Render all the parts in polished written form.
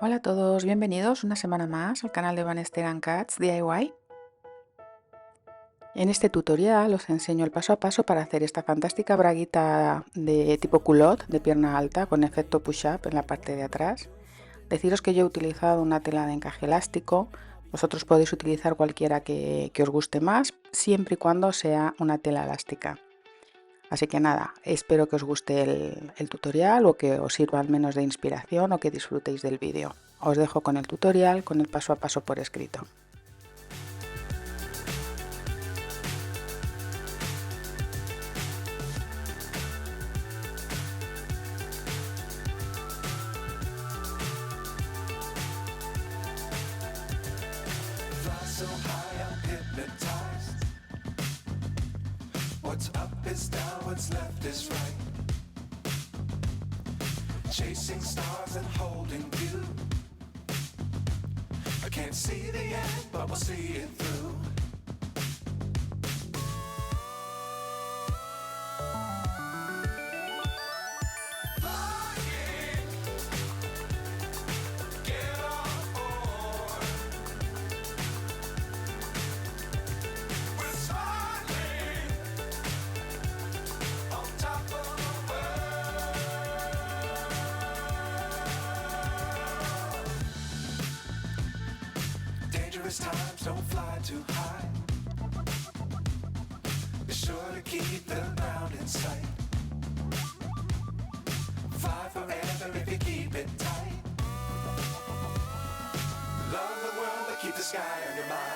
Hola a todos, bienvenidos una semana más al canal de Vanesther Cats DIY. En este tutorial os enseño el paso a paso para hacer esta fantástica braguita de tipo culotte de pierna alta con efecto push-up en la parte de atrás. Deciros que yo he utilizado una tela de encaje elástico, vosotros podéis utilizar cualquiera que os guste más, siempre y cuando sea una tela elástica. Así que nada, espero que os guste el tutorial o que os sirva al menos de inspiración o que disfrutéis del vídeo. Os dejo con el tutorial, con el paso a paso por escrito. So high I'm hypnotized. What's up is down, what's left is right. Chasing stars and holding you. I can't see the end, but we'll see it through. Times don't fly too high. Be sure to keep the ground in sight. Fly forever if you keep it tight. Love the world but keep the sky on your mind.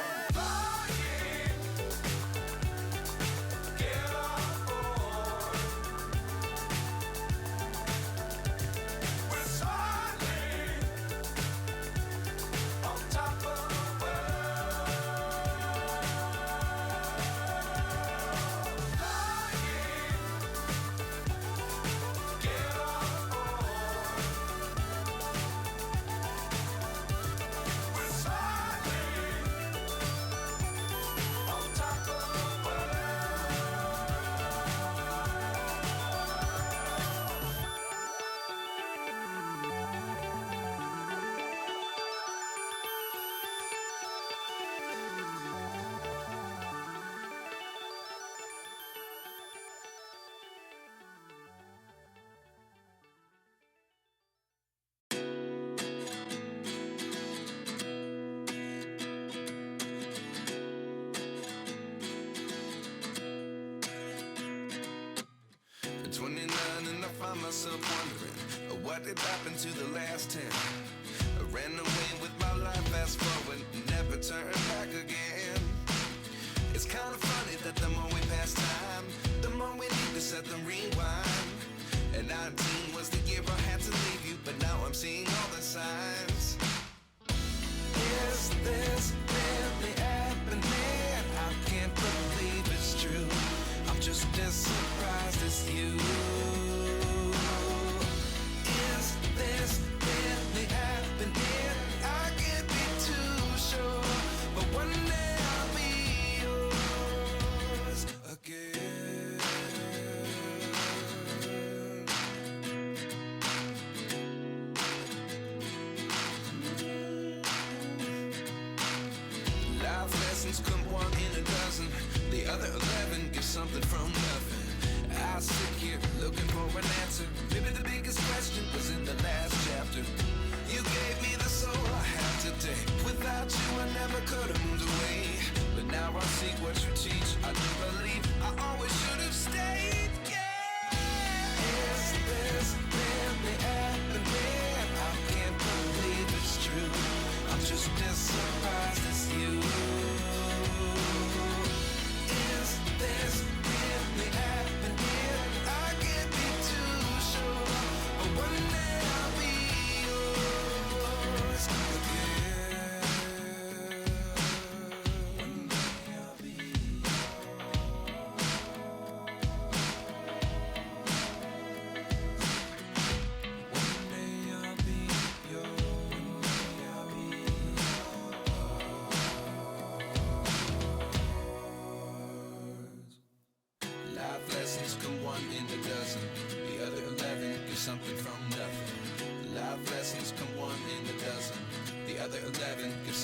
At 29 and I find myself wondering what did happen to the last 10. I ran away with my life, fast forward, never turn back again. It's kind of funny that the more we pass time, the more we need to set the rewind. And 19 was the year I had to leave you, but now I'm seeing all the signs. Is this really happening? I can't believe it's true. I'm just as surprised as you. Is this really happening? I can't be too sure, but one day I'll be yours again. Life lessons come one in a dozen. The other 11 get something from nothing. I sit here looking for an answer. Maybe the biggest question was in the last chapter. You gave me the soul I have today. Without you I never could have moved away. But now I see what you teach. I do believe I always should have stayed. Yeah. Is this really happening? I can't believe it's true. I'm just as surprised as you. Is this really happening? I can't be too sure, but one day I'll be yours again. One day I'll be yours. One day I'll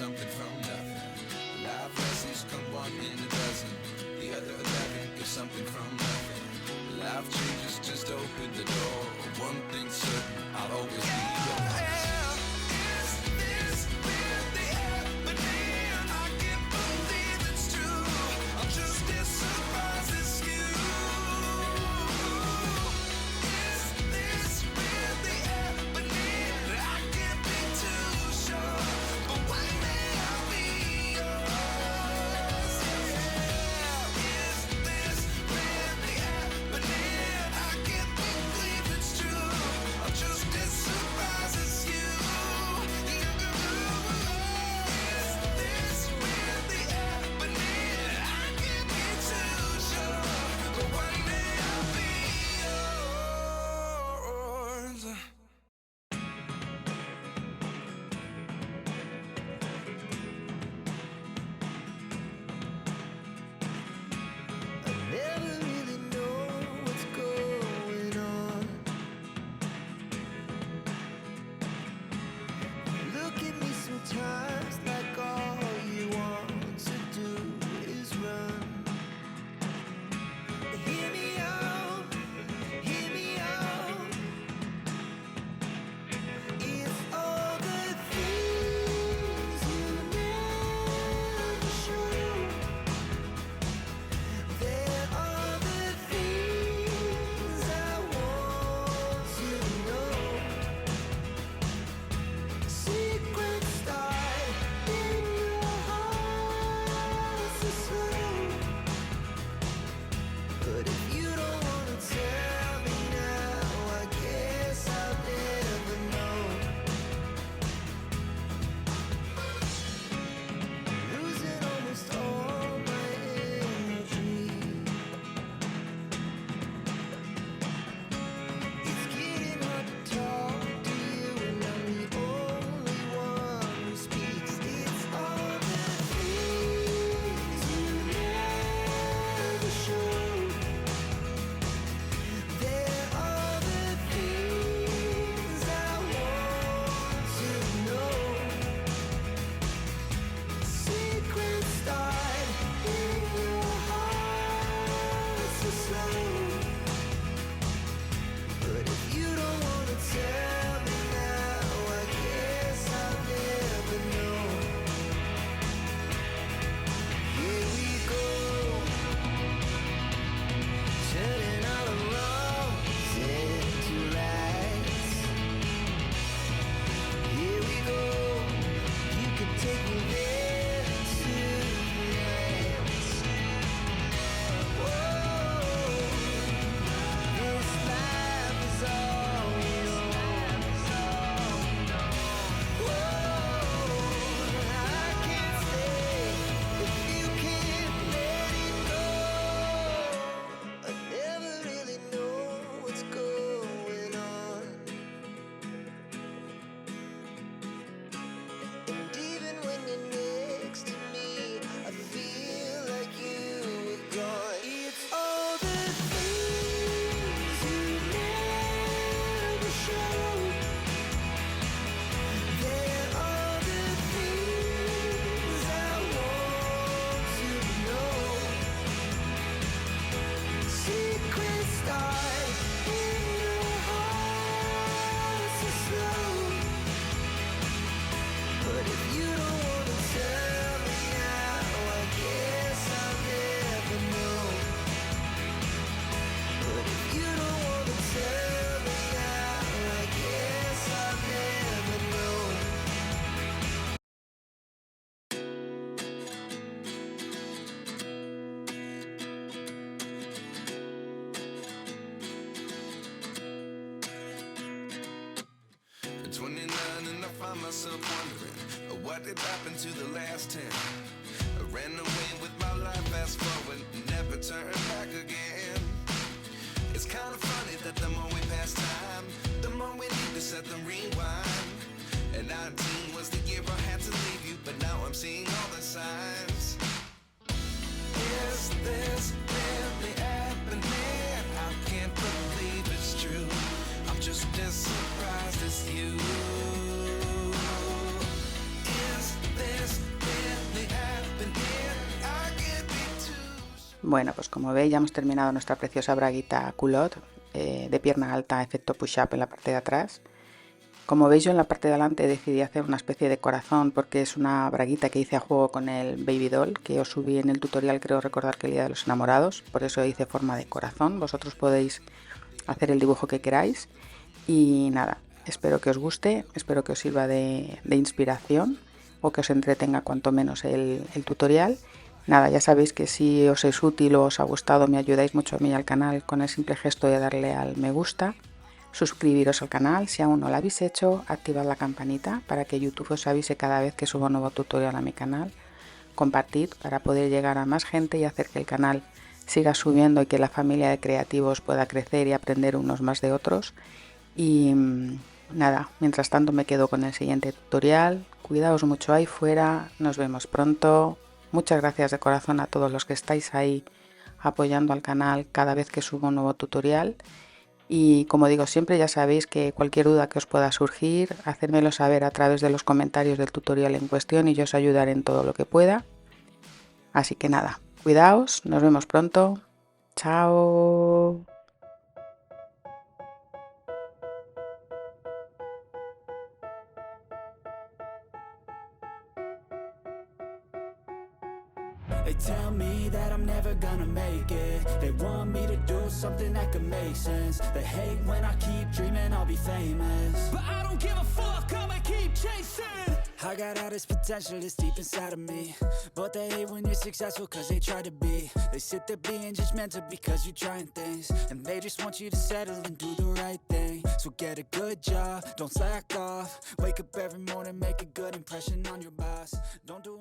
something from nothing. Life lessons come one in a dozen. The other 11 get something from nothing. Life changes just open the door. One thing's certain, I'll always be yours. Is this really happening? I can't believe it's true. I'm just as surprised as you. Is this really happening? I can't be too sure, but one day I'll be yours. Is this really happening? I can't believe it's true. I'm just as surprised as you. Is this really happening? I can't be too sure, but one day I'll be yours. I never really know what's going on. Look at me sometimes like all you want to do is run. Hear me out, hear me out. It's all the things you never show. There are the things I want to know. Secrets start in your heart so slow. But if you don't wanna tell me now, I guess I'll never know. Losing almost all my energy. It's getting hard to talk to you, and I'm the only one who speaks. It's all the things you never show. There are the things I want to know. Secrets start in your heart so slow. But if you don't wanna tell me now, I guess I'll never know. Here we go, turning all the wrongs into rights. Here we go, you can take me there tonight. Whoa, this life is all we know. Whoa, I can't stay if you can't let it go. I never really know what's going on. And even when you're next to me, I feel like you were gone. It's all the things you never show. There are the things I want to know. Secrets start in your heart so slow. But if you don't wanna tell me now, I guess I'll never know. But if you don't wanna tell me now, I guess I'll never know. At 29 and I find myself wondering, what did happen to the last 10? I ran away with my life, fast forward, never turn back again. It's kind of funny that the more we pass time, the more we need to set the rewind. And 19 was the year I had to leave you, but now I'm seeing all the signs. Is this really happening? I can't believe it's true. I'm just as surprised as you. Is this Bueno, pues como veis ya hemos terminado nuestra preciosa braguita culotte de pierna alta, efecto push-up en la parte de atrás. Como veis, yo en la parte de delante decidí hacer una especie de corazón porque es una braguita que hice a juego con el baby doll que os subí en el tutorial, creo recordar que el día de los enamorados, por eso hice forma de corazón. Vosotros podéis hacer el dibujo que queráis y nada, espero que os guste, espero que os sirva de inspiración o que os entretenga cuanto menos el tutorial. Nada, ya sabéis que si os es útil o os ha gustado me ayudáis mucho a mí y al canal con el simple gesto de darle al me gusta, suscribiros al canal si aún no lo habéis hecho, activad la campanita para que YouTube os avise cada vez que subo un nuevo tutorial a mi canal, compartid para poder llegar a más gente y hacer que el canal siga subiendo y que la familia de creativos pueda crecer y aprender unos más de otros. Y nada, mientras tanto me quedo con el siguiente tutorial. Cuidaos mucho ahí fuera, nos vemos pronto. Muchas gracias de corazón a todos los que estáis ahí apoyando al canal cada vez que subo un nuevo tutorial. Y como digo siempre, ya sabéis que cualquier duda que os pueda surgir, hacérmelo saber a través de los comentarios del tutorial en cuestión y yo os ayudaré en todo lo que pueda. Así que nada, cuidaos, nos vemos pronto. Chao. They tell me that I'm never gonna make it. They want me to do something that could make sense. They hate when I keep dreaming I'll be famous, but I don't give a fuck, I'ma keep chasing. I got all this potential that's deep inside of me, but they hate when you're successful cause they try to be. They sit there being judgmental because you're trying things, and they just want you to settle and do the right thing. So get a good job, don't slack off. Wake up every morning, make a good impression on your boss. Don't do